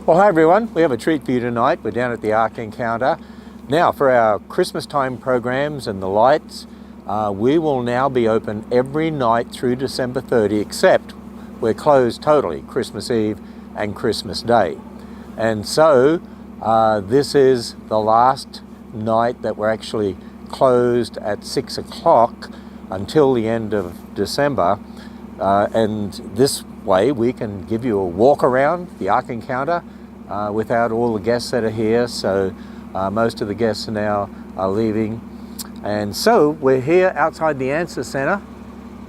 Well, hi everyone. We have a treat for you tonight. We're down at the Ark Encounter. Now, for our Christmas time programs and the lights, we will now be open every night through December 30, except we're closed totally Christmas Eve and Christmas Day. And so this is the last night that we're actually closed at 6 o'clock until the end of December. And this way we can give you a walk around the Ark Encounter without all the guests that are here. So most of the guests now are leaving. And so we're here outside the Answer Center,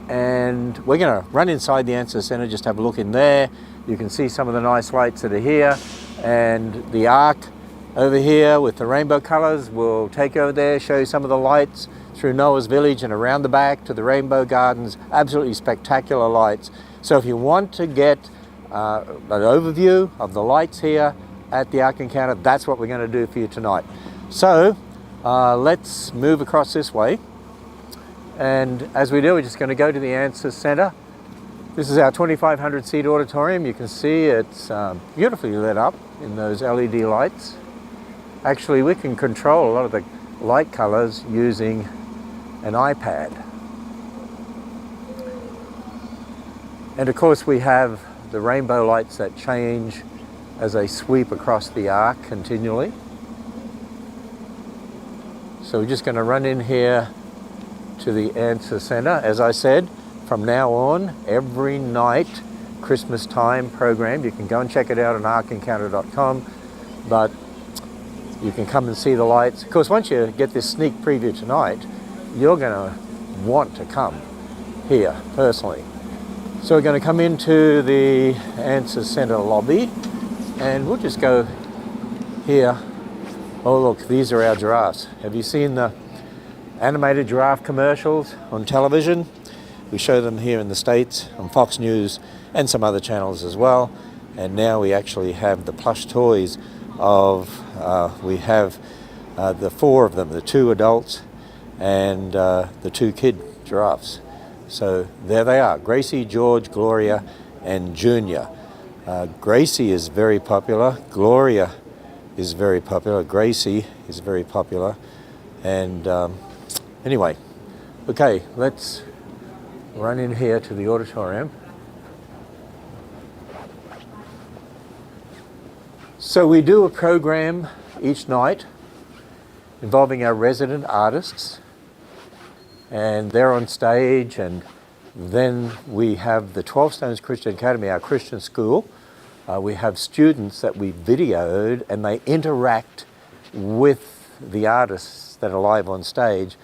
and we're going to run inside the Answer Center, just have a look in there. You can see some of the nice lights that are here, and the Ark over here with the rainbow colors. We'll take you over there, show you some of the lights through Noah's Village and around the back to the Rainbow Gardens. Absolutely spectacular lights. So if you want to get an overview of the lights here at the Ark Encounter, that's what we're going to do for you tonight. So let's move across this way. And as we do, we're just going to go to the Answer Center. This is our 2,500 seat auditorium. You can see it's beautifully lit up in those LED lights. Actually, we can control a lot of the light colors using an iPad. And of course we have the rainbow lights that change as they sweep across the Ark continually. So we're just going to run in here to the Answer Center. As I said, from now on, every night, Christmas time program. You can go and check it out on arkencounter.com, but you can come and see the lights. Of course, once you get this sneak preview tonight, you're going to want to come here personally. So we're going to come into the Answer Center lobby, and we'll just go here. Oh look, these are our giraffes. Have you seen the animated giraffe commercials on television? We show them here in the States on Fox News and some other channels as well. And now we actually have the plush toys of, we have the four of them, the two adults and the two kid giraffes. So there they are, Gracie, George, Gloria, and Junior. Gracie is very popular, Gloria is very popular, Gracie is very popular, and anyway, okay, let's run in here to the auditorium. So we do a program each night involving our resident artists, and they're on stage, and then we have the 12 Stones Christian Academy, our Christian school. We have students that we videoed, and they interact with the artists that are live on stage,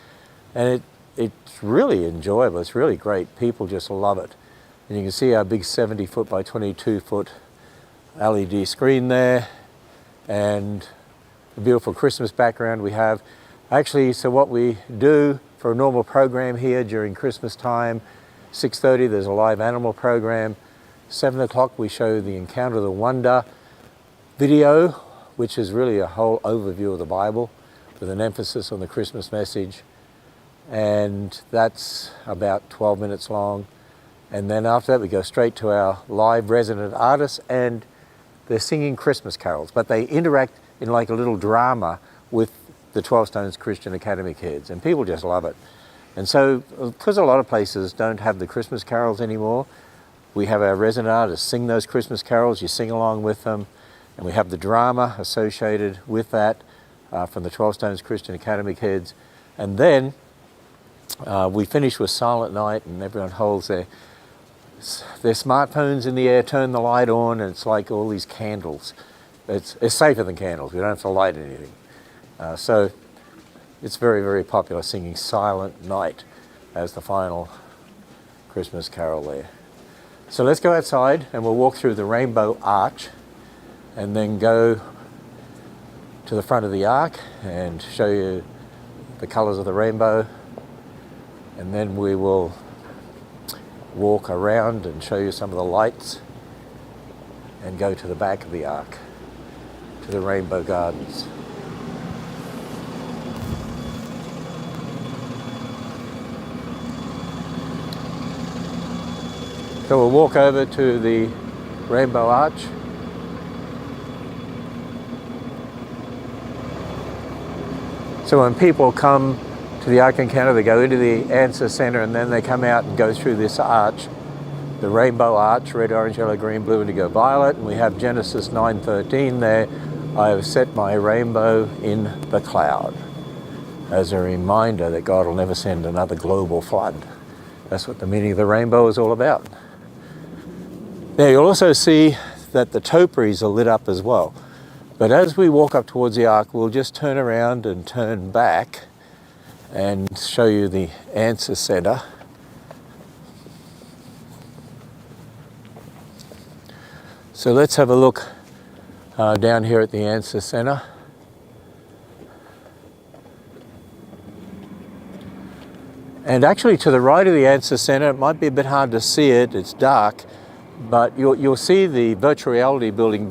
and it's really enjoyable. It's really great. People just love it. And you can see our big 70-foot by 22-foot LED screen there, and the beautiful Christmas background we have. Actually, so what we do for a normal program here during Christmas time, 6:30 there's a live animal program. 7 o'clock we show the Encounter of the Wonder video, which is really a whole overview of the Bible with an emphasis on the Christmas message. And that's about 12 minutes long. And then after that we go straight to our live resident artists, and they're singing Christmas carols, but they interact in like a little drama with the 12 Stones Christian Academy kids, and people just love it. And so, because a lot of places don't have the Christmas carols anymore, we have our resident artists sing those Christmas carols, you sing along with them, and we have the drama associated with that from the 12 Stones Christian Academy kids. And then we finish with Silent Night, and everyone holds their smartphones in the air, turn the light on, and it's like all these candles. It's safer than candles, we don't have to light anything. So it's very, very popular, singing Silent Night as the final Christmas carol there. So let's go outside and we'll walk through the Rainbow Arch and then go to the front of the Ark and show you the colors of the rainbow. And then we will walk around and show you some of the lights and go to the back of the Ark, to the Rainbow Gardens. So we'll walk over to the Rainbow Arch So when people come to the Ark Encounter, they go into the Answer Center and then they come out and go through this arch, the rainbow arch, red, orange, yellow, green, blue, indigo, violet, and we have Genesis 9:13 there. I have set my rainbow in the cloud, as a reminder that God will never send another global flood. That's what the meaning of the rainbow is all about. Now you'll also see that the topiaries are lit up as well. But as we walk up towards the ark, we'll just turn around and turn back and show you the Answer Center. So let's have a look down here at the Answer Center. And actually to the right of the Answer Center, it might be a bit hard to see it, it's dark, but you'll see the virtual reality building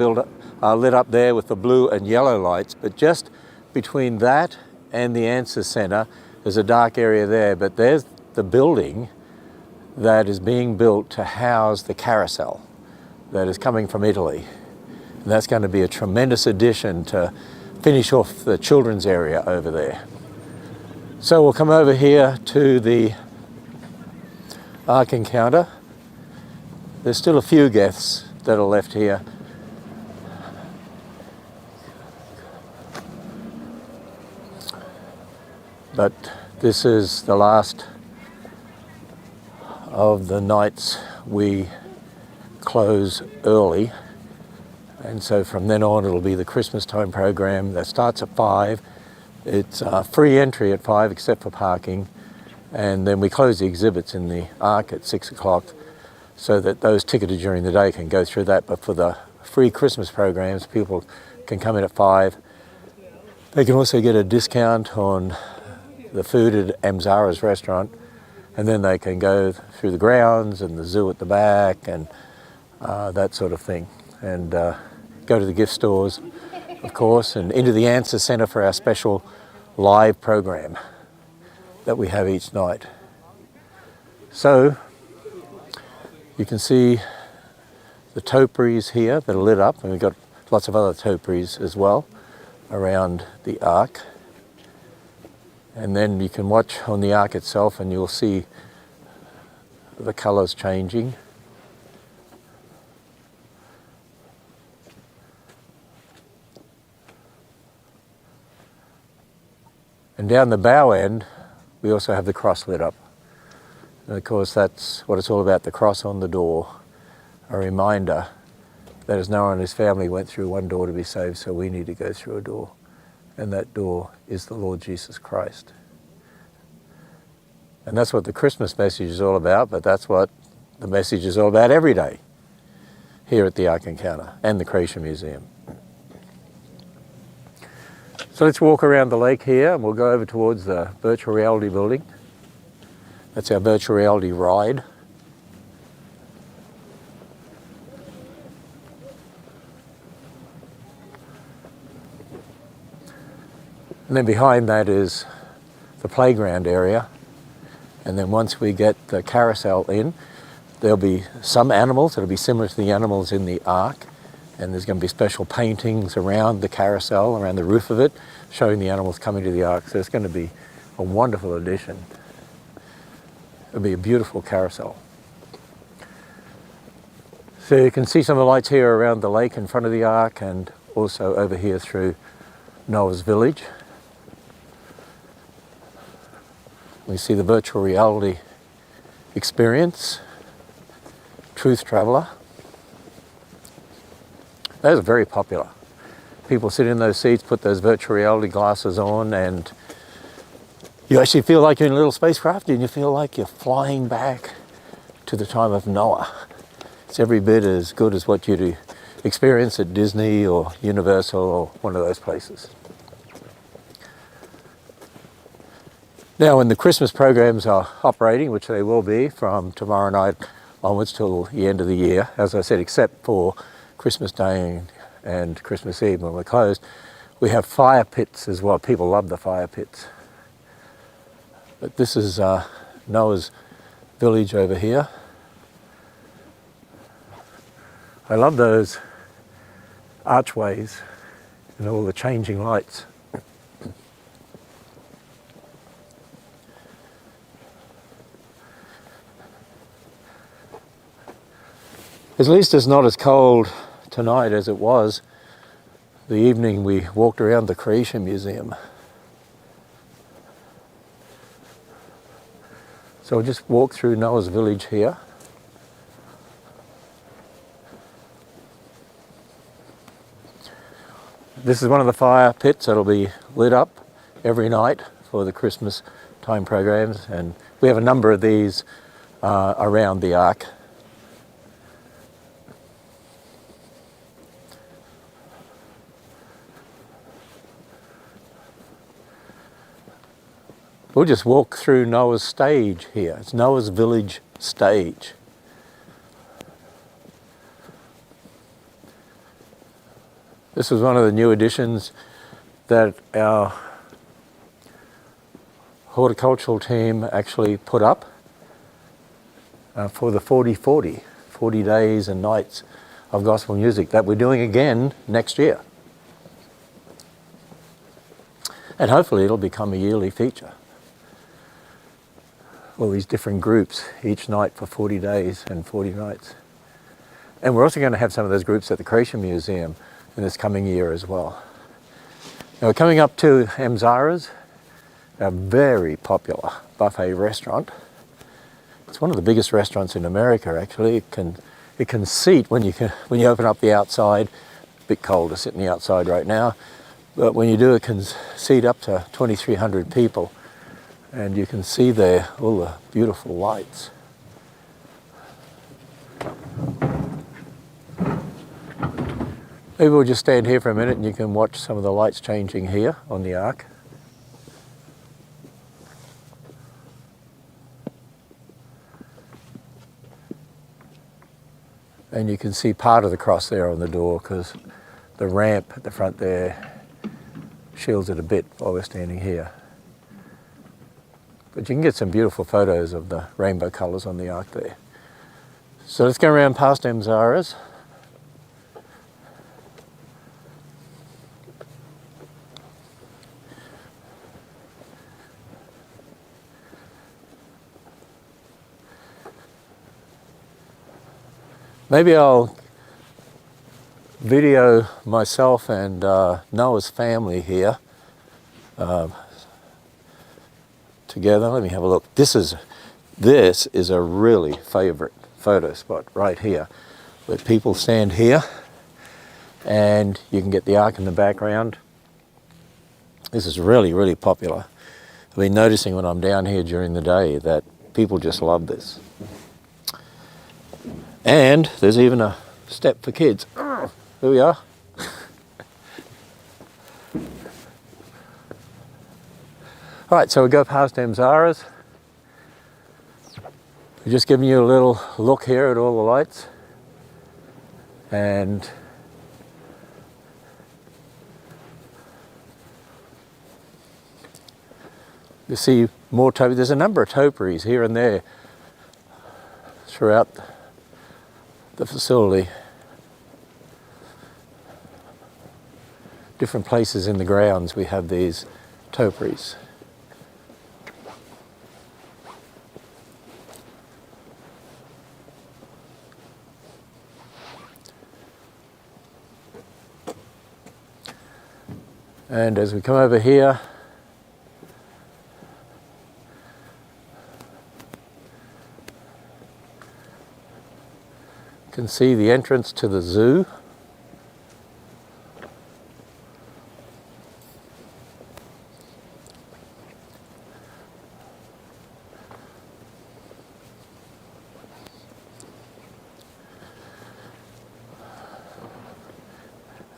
lit up there with the blue and yellow lights, but just between that and the Answer Center, there's a dark area there, but there's the building that is being built to house the carousel that is coming from Italy. And that's going to be a tremendous addition to finish off the children's area over there. So we'll come over here to the Ark Encounter. There's still a few guests that are left here. But this is the last of the nights we close early. And so from then on it'll be the Christmas time program that starts at 5. It's free entry at 5 except for parking. And then we close the exhibits in the Ark at 6 o'clock so that those ticketed during the day can go through that. But for the free Christmas programs, people can come in at 5. They can also get a discount on the food at Amzara's restaurant, and then they can go through the grounds and the zoo at the back and that sort of thing, and go to the gift stores, of course, and into the Answer Center for our special live program that we have each night. So you can see the topiaries here that are lit up, and we've got lots of other topiaries as well around the Ark. And then you can watch on the Ark itself and you'll see the colours changing. And down the bow end, we also have the cross lit up. And of course, that's what it's all about, the cross on the door, a reminder that as Noah and his family went through one door to be saved, so we need to go through a door. And that door is the Lord Jesus Christ. And that's what the Christmas message is all about, but that's what the message is all about every day here at the Ark Encounter and the Creation Museum. So let's walk around the lake here and we'll go over towards the virtual reality building. That's our virtual reality ride. And then behind that is the playground area. And then once we get the carousel in, there'll be some animals that'll be similar to the animals in the Ark. And there's going to be special paintings around the carousel, around the roof of it, showing the animals coming to the Ark. So it's going to be a wonderful addition. It'll be a beautiful carousel. So you can see some of the lights here around the lake in front of the Ark and also over here through Noah's village. We see the virtual reality experience, Truth Traveller. Those are very popular. People sit in those seats, put those virtual reality glasses on, and you actually feel like you're in a little spacecraft and you feel like you're flying back to the time of Noah. It's every bit as good as what you'd experience at Disney or Universal or one of those places. Now, when the Christmas programs are operating, which they will be from tomorrow night onwards till the end of the year, as I said, except for Christmas Day and Christmas Eve when we're closed, we have fire pits as well. People love the fire pits. But this is Noah's village over here. I love those archways and all the changing lights. At least it's not as cold tonight as it was the evening we walked around the Creation Museum. So we'll just walk through Noah's village here. This is one of the fire pits that'll be lit up every night for the Christmas time programs, and we have a number of these around the Ark. We'll just walk through Noah's stage here. It's Noah's village stage. This was one of the new additions that our horticultural team actually put up for the 40 days and nights of gospel music that we're doing again next year. And hopefully it'll become a yearly feature. All these different groups each night for 40 days and 40 nights. And we're also going to have some of those groups at the Creation Museum in this coming year as well. Now we're coming up to Amzara's, a very popular buffet restaurant. It's one of the biggest restaurants in America, actually. It can seat when you open up the outside. A bit cold to sit in the outside right now, but when you do, it can seat up to 2,300 people, and you can see there all the beautiful lights. Maybe we'll just stand here for a minute and you can watch some of the lights changing here on the Ark. And you can see part of the cross there on the door because the ramp at the front there shields it a bit while we're standing here. But you can get some beautiful photos of the rainbow colours on the Ark there. So let's go around past Amzara's. Maybe I'll video myself and Noah's family here together. Let me have a look. This is a really favourite photo spot right here, where people stand here and you can get the Ark in the background. This is really, really popular. I've been noticing when I'm down here during the day that people just love this. And there's even a step for kids. Here we are. All right, so we go past Amzara's. We're just giving you a little look here at all the lights. And you see more topiaries. There's a number of topiaries here and there throughout the facility. Different places in the grounds we have these topiaries. And as we come over here, you can see the entrance to the zoo.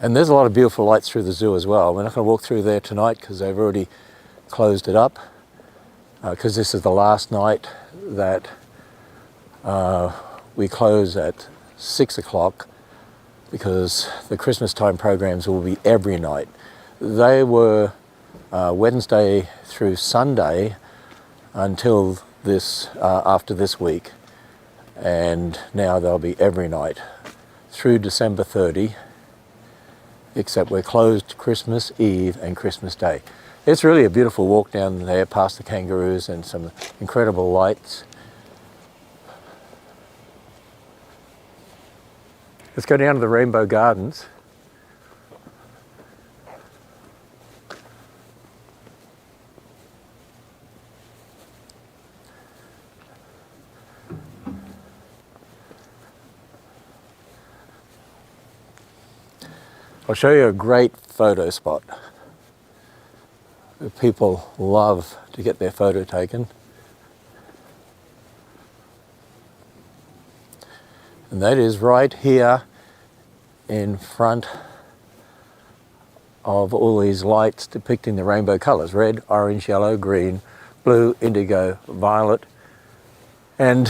And there's a lot of beautiful lights through the zoo as well. We're not going to walk through there tonight because they've already closed it up, because this is the last night that we close at 6 o'clock, because the Christmas time programs will be every night. They were Wednesday through Sunday until this after this week, and now they'll be every night through December 30, except we're closed Christmas Eve and Christmas Day. It's really a beautiful walk down there past the kangaroos and some incredible lights. Let's go down to the Rainbow Gardens. I'll show you a great photo spot. People love to get their photo taken. And that is right here in front of all these lights depicting the rainbow colours: red, orange, yellow, green, blue, indigo, violet. And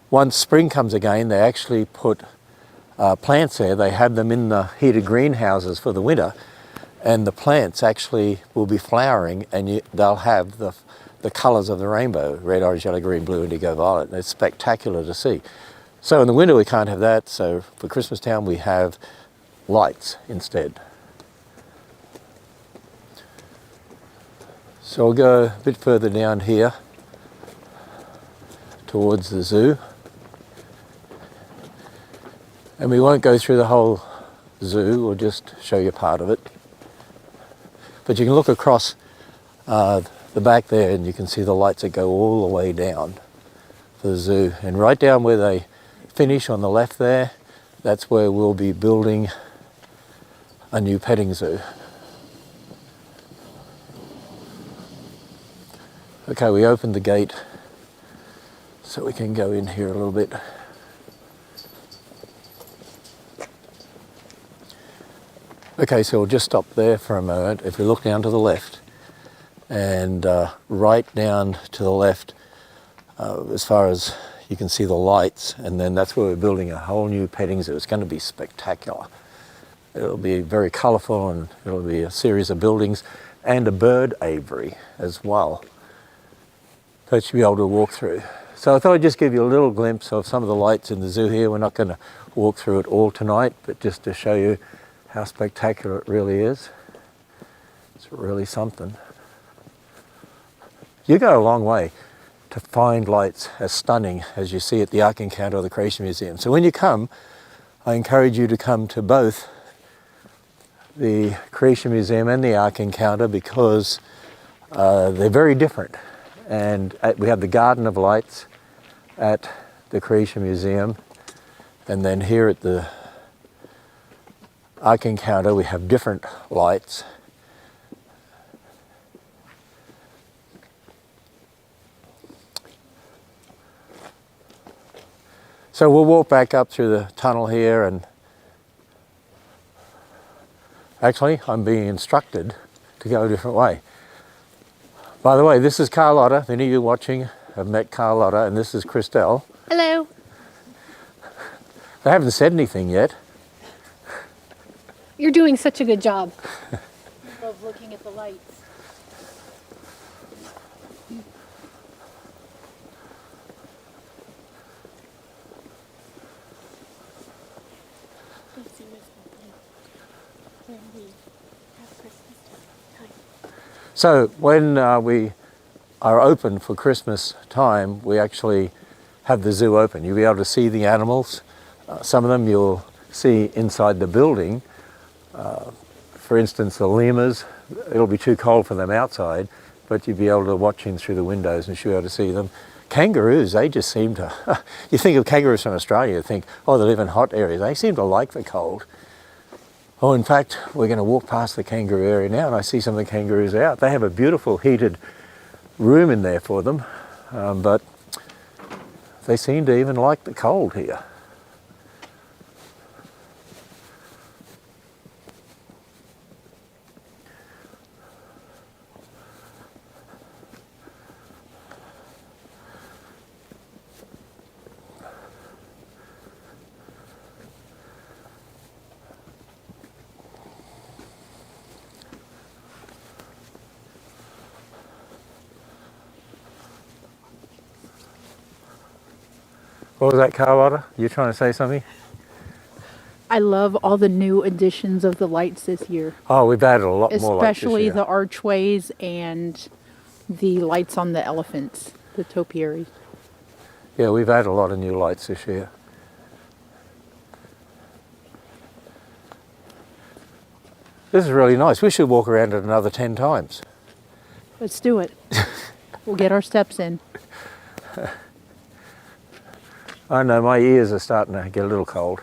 once spring comes again, they actually put plants there. They have them in the heated greenhouses for the winter, and the plants actually will be flowering, and they'll have the colours of the rainbow: red, orange, yellow, green, blue, indigo, violet. And it's spectacular to see. So in the winter we can't have that, so for Christmas Town we have lights instead. So we'll go a bit further down here towards the zoo. And we won't go through the whole zoo, we'll just show you part of it. But you can look across the back there and you can see the lights that go all the way down for the zoo. And right down where they finish on the left there, that's where we'll be building a new petting zoo. Okay, we opened the gate so we can go in here a little bit. Okay, so we'll just stop there for a moment. If we look down to the left, and right down to the left, as far as you can see the lights, and then that's where we're building a whole new petting zoo. It's going to be spectacular. It'll be very colourful, and it'll be a series of buildings and a bird aviary as well that you'll be able to walk through. So I thought I'd just give you a little glimpse of some of the lights in the zoo here. We're not going to walk through it all tonight, but just to show you how spectacular it really is. It's really something. You go a long way to find lights as stunning as you see at the Ark Encounter or the Creation Museum. So when you come, I encourage you to come to both the Creation Museum and the Ark Encounter, because they're very different. And we have the Garden of Lights at the Creation Museum, and then here at the Ark Encounter we have different lights. So we'll walk back up through the tunnel here, and actually I'm being instructed to go a different way. By the way, this is Carlotta. Many of you watching have met Carlotta, and this is Christelle. Hello. They haven't said anything yet. You're doing such a good job. I love looking at the lights. So when we are open for Christmas time, we actually have the zoo open. You'll be able to see the animals. Some of them you'll see inside the building. For instance, the lemurs, it'll be too cold for them outside, but you'll be able to watch in through the windows and you'll be able to see them. Kangaroos, they just seem to, you think of kangaroos from Australia, you think, oh, they live in hot areas. They seem to like the cold. Oh, in fact, we're going to walk past the kangaroo area now, and I see some of the kangaroos out. They have a beautiful heated room in there for them, but they seem to even like the cold here. What was that, Carlotta? You trying to say something? I love all the new additions of the lights this year. Oh, we've added a lot more lights this Especially year. the archways and the lights on the elephants, the topiaries. Yeah, we've added a lot of new lights this year. This is really nice. We should walk around it another 10 times. Let's do it. We'll get our steps in. I know, my ears are starting to get a little cold.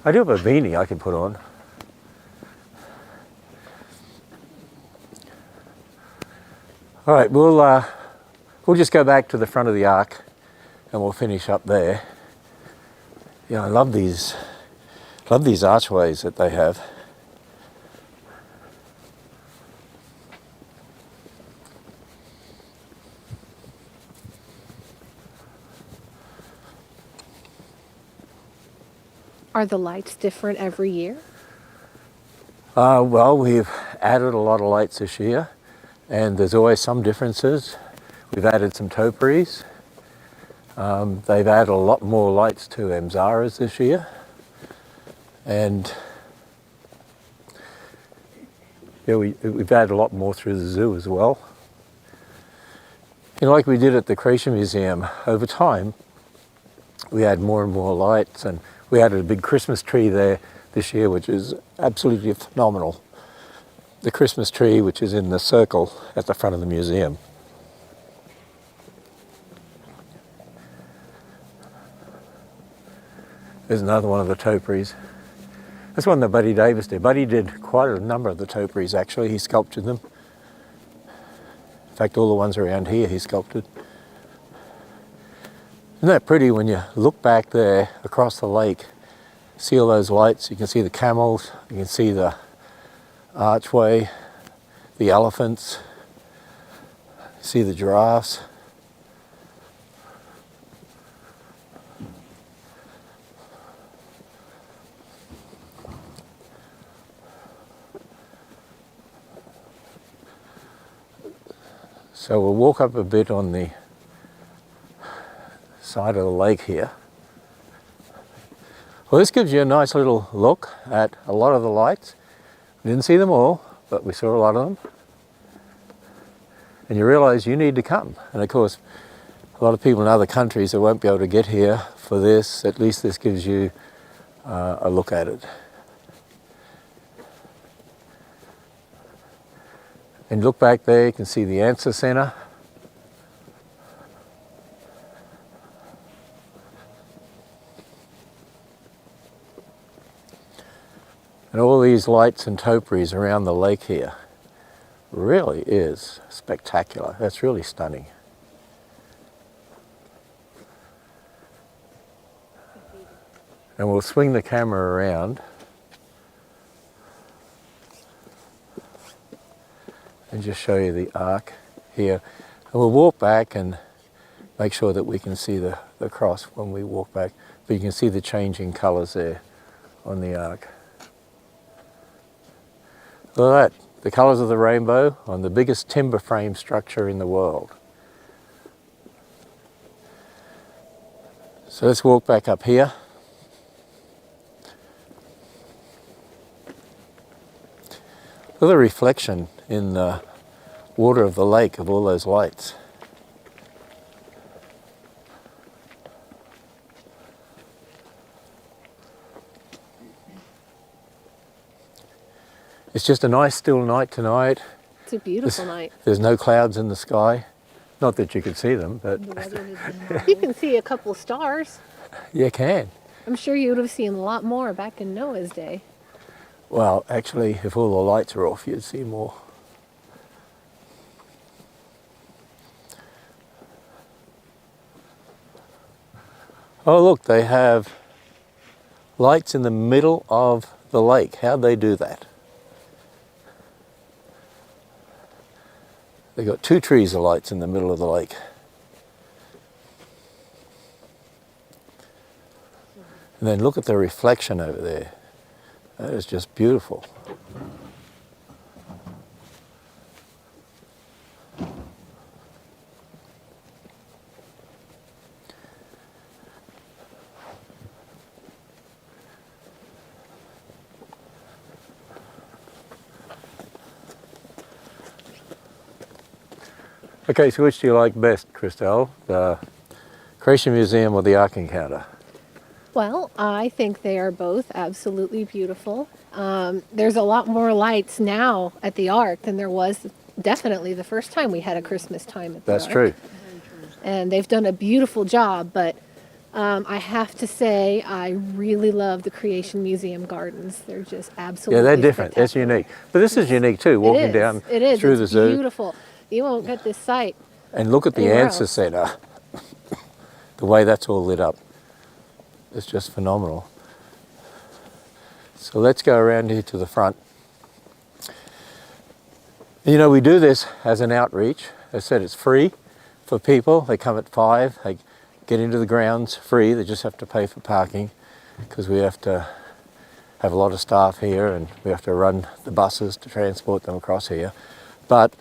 I do have a beanie I can put on. All right, we'll just go back to the front of the Ark and we'll finish up there. Yeah, I love these archways that they have. Are the lights different every year? Well, we've added a lot of lights this year, and there's always some differences. We've added some topiaries. They've added a lot more lights to Mzara's this year, and yeah, we've added a lot more through the zoo as well. You know, like we did at the Creation Museum, over time we add more and more lights, and we added a big Christmas tree there this year, which is absolutely phenomenal. The Christmas tree, which is in the circle at the front of the museum. There's another one of the topiaries. That's one that Buddy Davis did. Buddy did quite a number of the topiaries, actually. He sculptured them. In fact, all the ones around here he sculpted. Isn't that pretty when you look back there across the lake, see all those lights, you can see the camels, you can see the archway, the elephants, see the giraffes. So we'll walk up a bit on the side of the lake here. Well, this gives you a nice little look at a lot of the lights. We didn't see them all, but we saw a lot of them. And you realize you need to come. And of course, a lot of people in other countries that won't be able to get here for this, at least this gives you a look at it. And look back there, you can see the Answer Center. And all these lights and topiaries around the lake here really is spectacular. That's really stunning. And we'll swing the camera around and just show you the Ark here. And we'll walk back and make sure that we can see the cross when we walk back. But you can see the changing colours there on the Ark. Look at that, the colours of the rainbow on the biggest timber frame structure in the world. So let's walk back up here. Look at the reflection in the water of the lake of all those lights. It's just a nice still night tonight. It's a beautiful night. There's no clouds in the sky. Not that you can see them, but You can see a couple stars. you can. I'm sure you would have seen a lot more back in Noah's day. Well, actually, if all the lights are off, you'd see more. Oh, look, they have lights in the middle of the lake. How'd they do that? They've got 2 trees of lights in the middle of the lake. And then look at the reflection over there. That is just beautiful. Okay, so which do you like best, Christelle? The Creation Museum or the Ark Encounter? Well, I think they are both absolutely beautiful. There's a lot more lights now at the Ark than there was definitely the first time we had a Christmas time at the That's Ark. true. And they've done a beautiful job, but I have to say I really love the Creation Museum gardens. They're just absolutely Yeah, they're different. That's spectacular. unique. But this is unique too, walking down It is. through It's the zoo. beautiful. You won't get this sight. And look at the Anywhere answer else. center. The way that's all lit up. It's just phenomenal. So let's go around here to the front. You know, we do this as an outreach. As I said, it's free for people. They come at 5. They get into the grounds free. They just have to pay for parking because we have to have a lot of staff here and we have to run the buses to transport them across here. But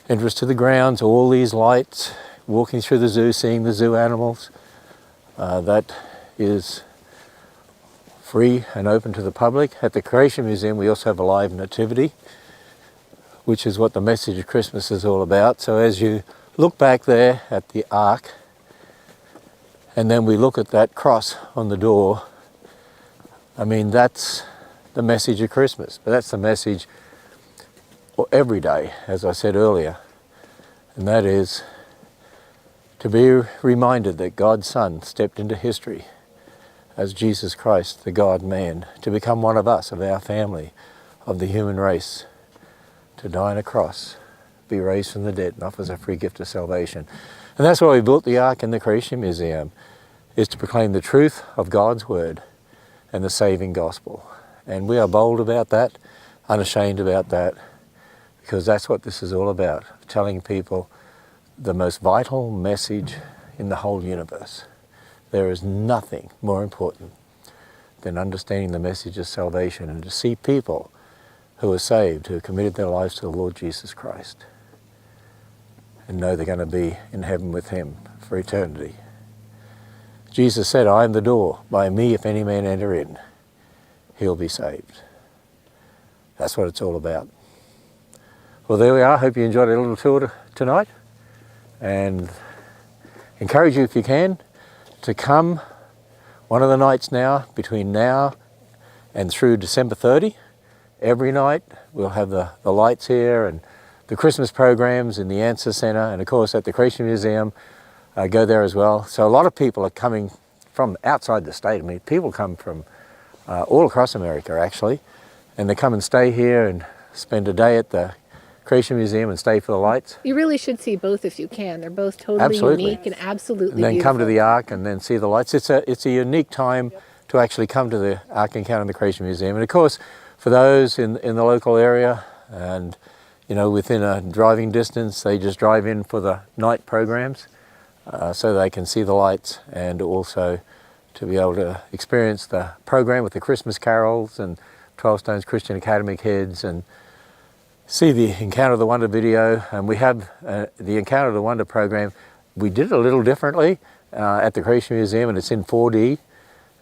entrance to the grounds, all these lights, walking through the zoo, seeing the zoo animals, that is free and open to the public. At the Creation Museum we also have a live nativity, which is what the message of Christmas is all about. So as you look back there at the Ark, and then we look at that cross on the door, I mean, that's the message of Christmas. But that's the message for every day, as I said earlier. And that is to be reminded that God's Son stepped into history as Jesus Christ, the God-man, to become one of us, of our family, of the human race, to die on a cross, be raised from the dead, and offers a free gift of salvation. And that's why we built the Ark in the Creation Museum, is to proclaim the truth of God's Word and the saving gospel. And we are bold about that, unashamed about that, because that's what this is all about, telling people the most vital message in the whole universe. There is nothing more important than understanding the message of salvation and to see people who are saved, who have committed their lives to the Lord Jesus Christ and know they're going to be in heaven with Him for eternity. Jesus said, I am the door. By me, if any man enter in, he'll be saved. That's what it's all about. Well, there we are. Hope you enjoyed a little tour tonight. And encourage you, if you can, to come one of the nights now, between now and through December 30. Every night we'll have the lights here and the Christmas programs in the Answer Center, and of course at the Creation Museum, go there as well. So a lot of people are coming from outside the state. I mean, people come from all across America actually, and they come and stay here and spend a day at the Creation Museum and stay for the lights. You really should see both if you can. They're both totally Absolutely. unique and absolutely And then beautiful. come to the Ark and then see the lights. It's a unique time to actually come to the Ark Encounter and the Creation Museum. And of course, for those in the local area and within a driving distance, they just drive in for the night programs so they can see the lights and also to be able to experience the program with the Christmas carols and 12 Stones Christian Academy kids and see the Encounter of the Wonder video. And we have the Encounter of the Wonder program. We did it a little differently at the Creation Museum, and it's in 4D.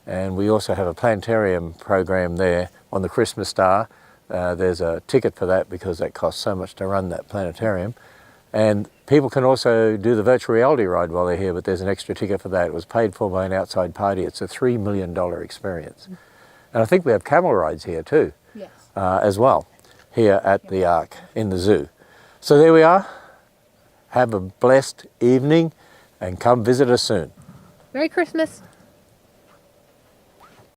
And we also have a planetarium program there on the Christmas star. There's a ticket for that because that costs so much to run that planetarium. And people can also do the virtual reality ride while they're here, but there's an extra ticket for that. It was paid for by an outside party. It's a $3 million experience. And I think we have camel rides here too, Yes. as well, here at the Ark in the zoo. So there we are. Have a blessed evening and come visit us soon. Merry Christmas.